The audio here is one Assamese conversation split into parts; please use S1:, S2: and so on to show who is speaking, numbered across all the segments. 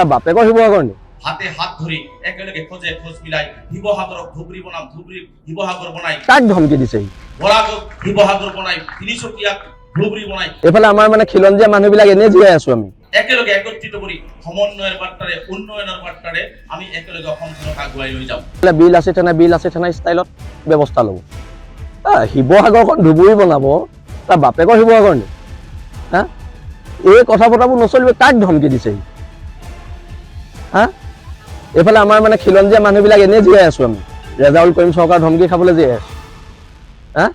S1: তাৰ বাপেকৰ শিৱসাগৰ নি
S2: হাতে হাত ধৰি একেলগে খোজে খোজ মিলাই শিৱসাগৰক ধুবুৰী বনাম ধুবুৰী শিৱসাগৰ বনাই
S1: কাক ধমকি দিছে
S2: বৰাগক শিৱসাগৰ বনাই তিনিচুকীয়াক ধুবুৰী বনাই
S1: এইফালে আমাৰ মানে খিলঞ্জীয়া মানুহবিলাক এনেই জীয়াই আছো আমি
S2: একেলগে একত্ৰিত কৰি সমন্বয়ৰ বাৰ্তাৰে উন্নয়নৰ বাৰ্তাৰে আমি একেলগে অসমখনক আগুৱাই লৈ যাম।
S1: বিল আছে থানা ষ্টাইলত ব্যৱস্থা ল'ব। শিৱসাগৰখন ধুবুৰী বনাব তাৰ বাপেকৰ শিৱসাগৰ নি হা এই কথা বতৰাবোৰ নচলিব। কাক ধমকি দিছে হা এইফালে আমাৰ মানে খিলঞ্জীয়া মানুহবিলাক এনেই জীয়াই আছো আমি ৰেজাউল কৰিম চৰকাৰ ধমকি খাবলৈ জীয়াই আছো হা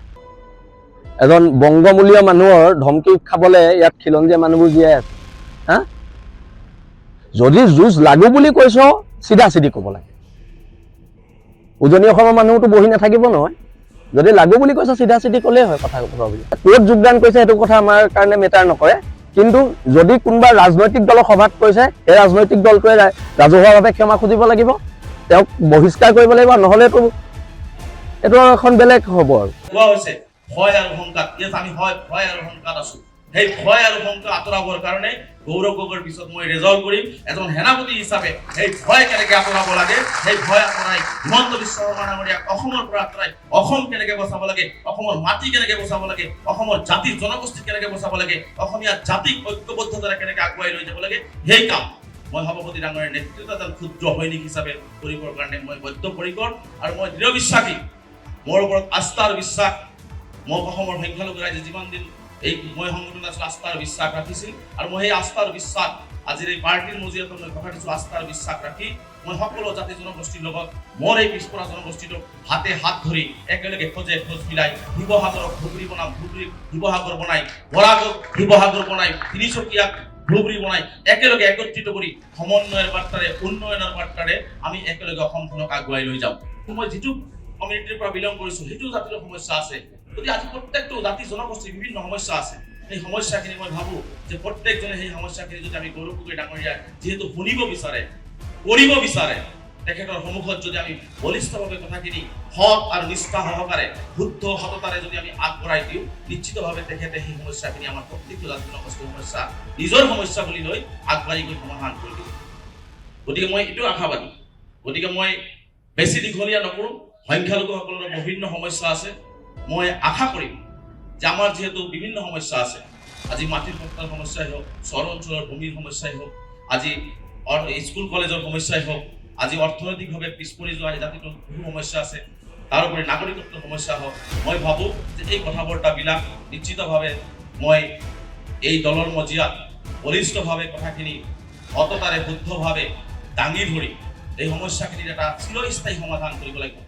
S1: এজন বংগমূলীয় মানুহৰ ধমকি খাবলৈ ইয়াত খিলঞ্জীয়া মানুহবোৰ জীয়াই আছে হা যদি যুঁজ লাগু বুলি কৈছ চিধা চিধি ক'ব লাগে। উজনি অসমৰ মানুহতো বহি নাথাকিব নহয়। যদি লাগু বুলি কৈছ চিধা চিধি ক'লেই হয় কথা বুলি। ক'ত যোগদান কৰিছে সেইটো কথা আমাৰ কাৰণে মেটাৰ নকৰে, কিন্তু যদি কোনোবা ৰাজনৈতিক দলৰ সভাত কৈছে সেই ৰাজনৈতিক দলটোৱে ৰাজহুৱাভাৱে ক্ষমা খুজিব লাগিব, তেওঁক বহিষ্কাৰ কৰিব লাগিব, নহ'লেতো এইটো এখন বেলেগ হ'ব। আৰু
S2: কোৱা হৈছে ভয় আৰু শংকাত, ইয়াত আমি ভয় আৰু শংকাত আছো। সেই ভয় আৰু শংকা আঁতৰাবৰ কাৰণে গৌৰৱ গগৈৰ পিছত মই ৰেজাল্ট কৰিম এজন সেনাপতি হিচাপে সেই ভয় কেনেকে আঁতৰাব লাগে, সেই ভয় আঁতৰাই হিমন্ত বিশ্ব শৰ্মা ডাঙৰীয়াক অসমৰ পৰা আঁতৰাই অসম কেনেকে বচাব লাগে, অসমৰ মাটি কেনেকে বচাব লাগে, অসমৰ জাতি জনগোষ্ঠী কেনেকে বচাব লাগে, অসমীয়া জাতিক ঐক্যবদ্ধতাৰে কেনেকে আগুৱাই লৈ যাব লাগে, সেই কাম মই সভাপতি ডাঙৰীয়াৰ নেতৃত্বত এজন ক্ষুদ্ৰ সৈনিক হিচাপে কৰিবৰ কাৰণে মই বদ্ধপৰিকৰ আৰু মই দৃঢ় বিশ্বাসী। মোৰ ওপৰত আস্থা আৰু বিশ্বাস মই অসমৰ সংখ্যালঘু ৰাইজে যিমান দিন এই মই সংগঠন আছিলো আস্থা আৰু বিশ্বাস ৰাখিছিল আৰু মই সেই আস্থা আৰু বিশ্বাস আজিৰ এই পাৰ্টিৰ মজিয়াত মই কথা দিছো আস্থা আৰু বিশ্বাস ৰাখি মই সকলো জাতি জনগোষ্ঠীৰ লগত মোৰ এই পিছপৰা জনগোষ্ঠীটোক হাতে হাত ধৰি একেলগে খোজে খোজ মিলাই শিৱসাগৰক ধুবুৰী বনাম ধুবুৰী শিৱসাগৰ বনাই বৰাগক শিৱসাগৰ বনাই তিনিচুকীয়াক ধুবুৰী বনাই একেলগে একত্ৰিত কৰি সমন্বয়ৰ বাৰ্তাৰে উন্নয়নৰ বাৰ্তাৰে আমি একেলগে অসমখনক আগুৱাই লৈ যাম। মই যিটো কমিউনিটিৰ পৰা বিলং কৰিছো সেইটো জাতিৰ সমস্যা আছে, যদি আজি প্ৰত্যেকটো জাতি জনগোষ্ঠীৰ বিভিন্ন সমস্যা আছে, সেই সমস্যাখিনি মই ভাবো যে প্ৰত্যেকজনে সেই সমস্যাখিনি যদি আমি গৌৰৱ গগৈ ডাঙৰীয়া যিহেতু শুনিব বিচাৰে কৰিব বিচাৰে তেখেতৰ সন্মুখত যদি আমি বলিষ্ঠভাৱে কথাখিনি সৎ আৰু নিষ্ঠা সহকাৰে শুদ্ধ সততাৰে যদি আমি আগবঢ়াই দিওঁ নিশ্চিতভাৱে তেখেতে সেই সমস্যাখিনি আমাৰ প্ৰত্যেকটো জাতি জনগোষ্ঠীৰ সমস্যা নিজৰ সমস্যা বুলি লৈ আগবাঢ়ি গৈ সমাধান কৰি দিব। গতিকে মই এইটো আশাবাদী। গতিকে মই বেছি দীঘলীয়া নকৰোঁ। সংখ্যালঘুসকলৰ বিভিন্ন সমস্যা আছে। মই আশা কৰিম যে আমাৰ যিহেতু বিভিন্ন সমস্যা আছে, আজি মাটিৰ পট্টাৰ সমস্যাই হওক, চহৰ অঞ্চলৰ ভূমিৰ সমস্যাই হওক, আজি স্কুল কলেজৰ সমস্যাই হওক, আজি অৰ্থনৈতিকভাৱে পিছপৰি যোৱা জাতিটোৰ বহু সমস্যা আছে, তাৰোপৰি নাগৰিকত্বৰ সমস্যা হওক, মই ভাবোঁ যে এই কথা বাৰ্তাবিলাক নিশ্চিতভাৱে মই এই দলৰ মজিয়াত বলিষ্ঠভাৱে কথাখিনি সততাৰে শুদ্ধভাৱে দাঙি ধৰি এই সমস্যাখিনিৰ এটা চিৰস্থায়ী সমাধান কৰিব লাগিব।